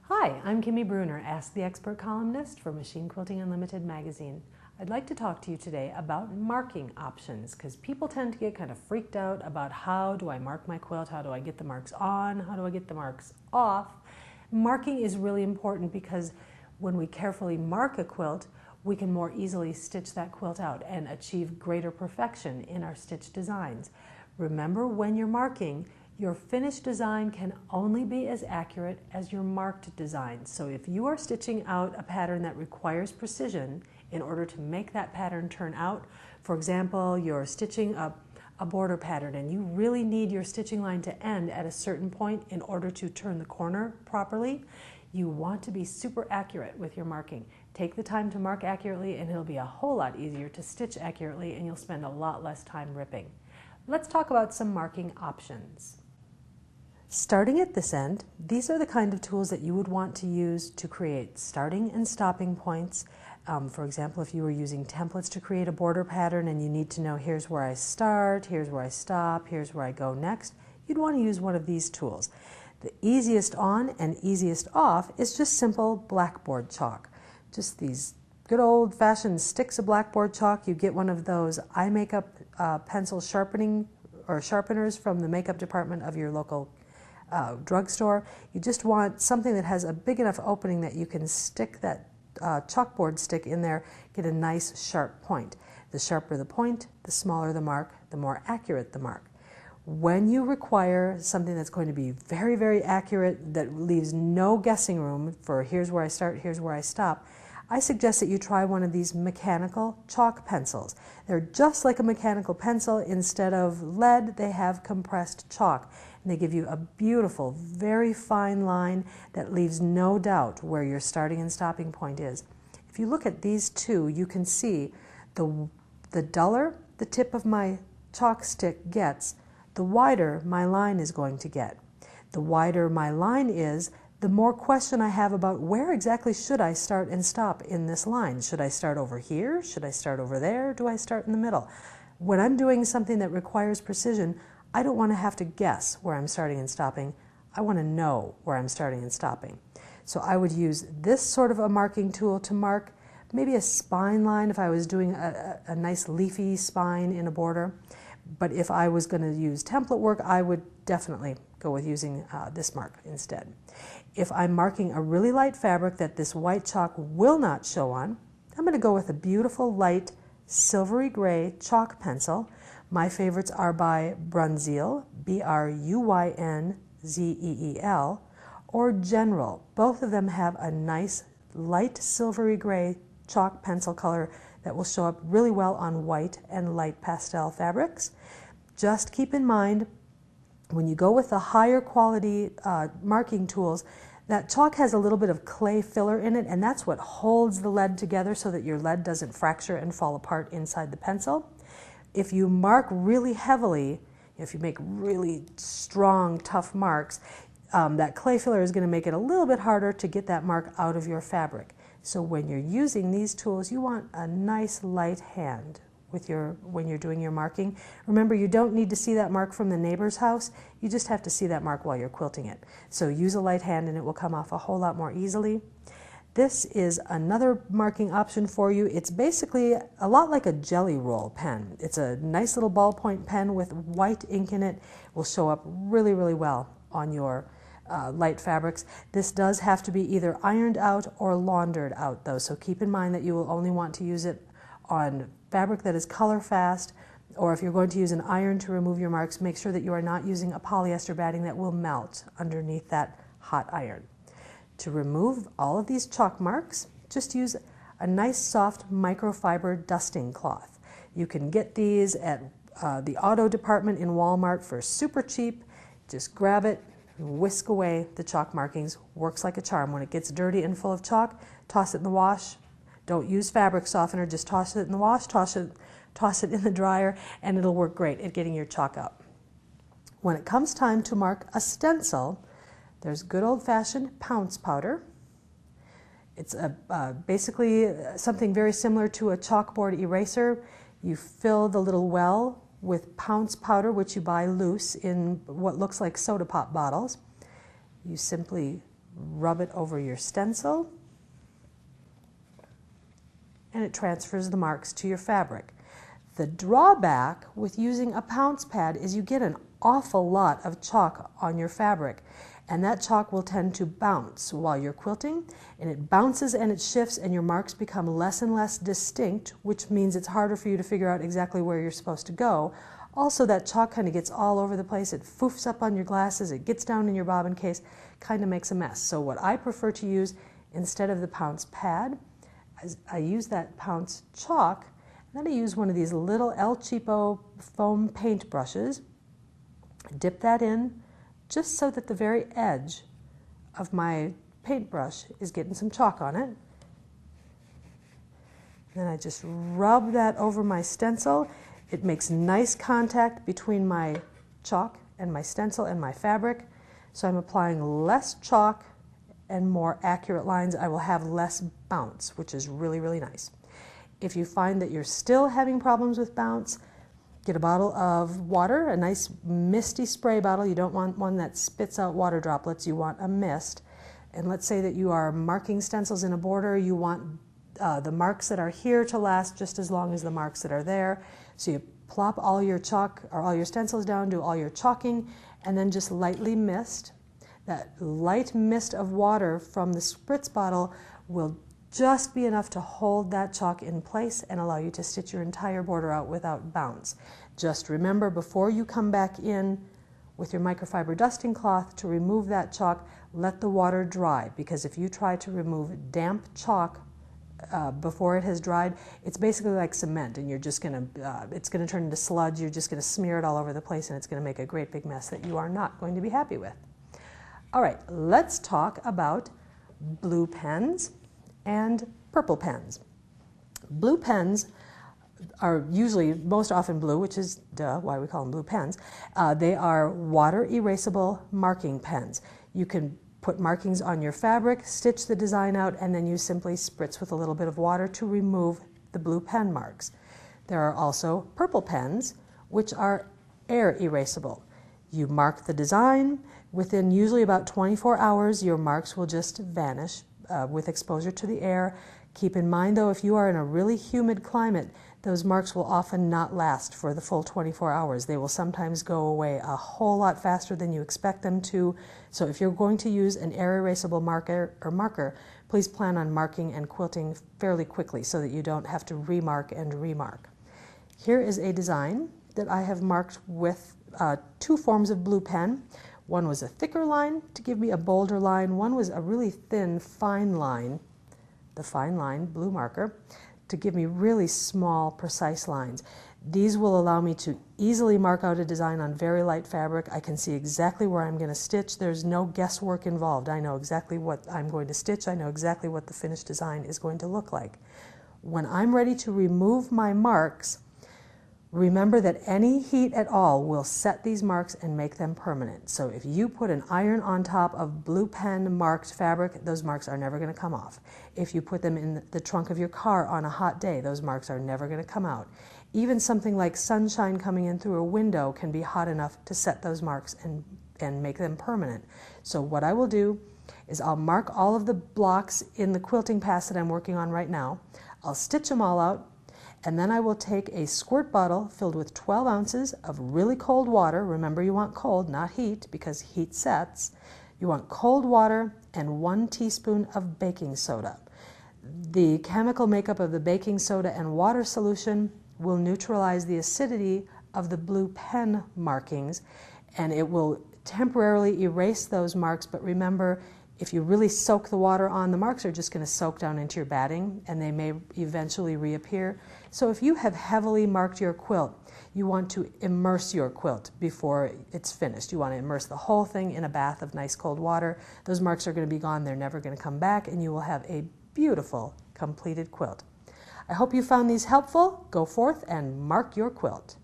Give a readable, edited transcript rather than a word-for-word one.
Hi, I'm Kimmy Brunner, Ask the Expert columnist for Machine Quilting Unlimited magazine. I'd like to talk to you today about marking options because people tend to get kind of freaked out about how do I mark my quilt, how do I get the marks on, how do I get the marks off. Marking is really important because when we carefully mark a quilt, we can more easily stitch that quilt out and achieve greater perfection in our stitch designs. Remember, when you're marking, your finished design can only be as accurate as your marked design. So if you are stitching out a pattern that requires precision in order to make that pattern turn out, for example, you're stitching a border pattern and you really need your stitching line to end at a certain point in order to turn the corner properly, you want to be super accurate with your marking. Take the time to mark accurately and it'll be a whole lot easier to stitch accurately and you'll spend a lot less time ripping. Let's talk about some marking options. Starting at this end, these are the kind of tools that you would want to use to create starting and stopping points. For example, if you were using templates to create a border pattern and you need to know here's where I start, here's where I stop, here's where I go next, you'd want to use one of these tools. The easiest on and easiest off is just simple blackboard chalk. Just these good old-fashioned sticks of blackboard chalk. You get one of those eye makeup pencil sharpening or sharpeners from the makeup department of your local drugstore. You just want something that has a big enough opening that you can stick that chalkboard stick in there, get a nice sharp point. The sharper the point, the smaller the mark, the more accurate the mark. When you require something that's going to be very, very accurate, that leaves no guessing room for here's where I start, here's where I stop, I suggest that you try one of these mechanical chalk pencils. They're just like a mechanical pencil. Instead of lead, they have compressed chalk. And they give you a beautiful, very fine line that leaves no doubt where your starting and stopping point is. If you look at these two, you can see the duller the tip of my chalk stick gets, the wider my line is going to get. The wider my line is, the more question I have about where exactly should I start and stop in this line. Should I start over here? Should I start over there? Do I start in the middle? When I'm doing something that requires precision, I don't want to have to guess where I'm starting and stopping. I want to know where I'm starting and stopping. So I would use this sort of a marking tool to mark maybe a spine line if I was doing a nice leafy spine in a border. But if I was going to use template work, I would definitely go with using this mark instead. If I'm marking a really light fabric that this white chalk will not show on, I'm going to go with a beautiful light silvery gray chalk pencil. My favorites are by Brunzeel, B-R-U-Y-N-Z-E-E-L, or General. Both of them have a nice light silvery gray chalk pencil color that will show up really well on white and light pastel fabrics. Just keep in mind, when you go with the higher quality marking tools, that chalk has a little bit of clay filler in it, and that's what holds the lead together so that your lead doesn't fracture and fall apart inside the pencil. If you mark really heavily, if you make really strong, tough marks, that clay filler is going to make it a little bit harder to get that mark out of your fabric. So when you're using these tools, you want a nice light hand when you're doing your marking. Remember, you don't need to see that mark from the neighbor's house. You just have to see that mark while you're quilting it. So use a light hand and it will come off a whole lot more easily. This is another marking option for you. It's basically a lot like a jelly roll pen. It's a nice little ballpoint pen with white ink in it. It will show up really, really well on your light fabrics. This does have to be either ironed out or laundered out though, so keep in mind that you will only want to use it on fabric that is color fast, or if you're going to use an iron to remove your marks, make sure that you are not using a polyester batting that will melt underneath that hot iron. To remove all of these chalk marks, just use a nice soft microfiber dusting cloth. You can get these at the auto department in Walmart for super cheap. Just grab it and whisk away the chalk markings. Works like a charm. When it gets dirty and full of chalk, toss it in the wash. Don't use fabric softener, just toss it in the wash, toss it in the dryer, and it'll work great at getting your chalk up. When it comes time to mark a stencil, there's good old-fashioned pounce powder. It's basically something very similar to a chalkboard eraser. You fill the little well with pounce powder, which you buy loose in what looks like soda pop bottles. You simply rub it over your stencil, and it transfers the marks to your fabric. The drawback with using a pounce pad is you get an awful lot of chalk on your fabric, and that chalk will tend to bounce while you're quilting, and it bounces and it shifts and your marks become less and less distinct, which means it's harder for you to figure out exactly where you're supposed to go. Also, that chalk kind of gets all over the place. It foofs up on your glasses, it gets down in your bobbin case, kind of makes a mess. So what I prefer to use instead of the pounce pad, I use that pounce chalk, and then I use one of these little El Cheapo foam paint brushes, dip that in just so that the very edge of my paintbrush is getting some chalk on it. Then I just rub that over my stencil. It makes nice contact between my chalk and my stencil and my fabric. So I'm applying less chalk and more accurate lines. I will have less bounce, which is really, really nice. If you find that you're still having problems with bounce, get a bottle of water, a nice misty spray bottle. You don't want one that spits out water droplets. You want a mist. And let's say that you are marking stencils in a border. You want the marks that are here to last just as long as the marks that are there. So you plop all your chalk or all your stencils down, do all your chalking, and then just lightly mist. That light mist of water from the spritz bottle will just be enough to hold that chalk in place and allow you to stitch your entire border out without bounce. Just remember, before you come back in with your microfiber dusting cloth to remove that chalk, let the water dry, because if you try to remove damp chalk before it has dried, it's basically like cement, and you're just it's gonna turn into sludge. You're just gonna smear it all over the place, and it's gonna make a great big mess that you are not going to be happy with. All right, let's talk about blue pens and purple pens. Blue pens are usually most often blue, which is why we call them blue pens. They are water erasable marking pens. You can put markings on your fabric, stitch the design out, and then you simply spritz with a little bit of water to remove the blue pen marks. There are also purple pens, which are air erasable. You mark the design. Within usually about 24 hours, your marks will just vanish with exposure to the air. Keep in mind, though, if you are in a really humid climate, those marks will often not last for the full 24 hours. They will sometimes go away a whole lot faster than you expect them to. So if you're going to use an air erasable marker, please plan on marking and quilting fairly quickly so that you don't have to remark and remark. Here is a design that I have marked with two forms of blue pen. One was a thicker line to give me a bolder line. One was a really thin, fine line, the fine line blue marker, to give me really small, precise lines. These will allow me to easily mark out a design on very light fabric. I can see exactly where I'm going to stitch. There's no guesswork involved. I know exactly what I'm going to stitch. I know exactly what the finished design is going to look like. When I'm ready to remove my marks, remember that any heat at all will set these marks and make them permanent. So if you put an iron on top of blue pen marked fabric, those marks are never going to come off. If you put them in the trunk of your car on a hot day, those marks are never going to come out. Even something like sunshine coming in through a window can be hot enough to set those marks and make them permanent. So what I will do is I'll mark all of the blocks in the quilting pass that I'm working on right now. I'll stitch them all out. And then I will take a squirt bottle filled with 12 ounces of really cold water. Remember, you want cold, not heat, because heat sets. You want cold water and 1 teaspoon of baking soda. The chemical makeup of the baking soda and water solution will neutralize the acidity of the blue pen markings, and it will temporarily erase those marks. But remember, if you really soak the water on, the marks are just going to soak down into your batting, and they may eventually reappear. So if you have heavily marked your quilt, you want to immerse your quilt before it's finished. You want to immerse the whole thing in a bath of nice cold water. Those marks are going to be gone. They're never going to come back, and you will have a beautiful completed quilt. I hope you found these helpful. Go forth and mark your quilt.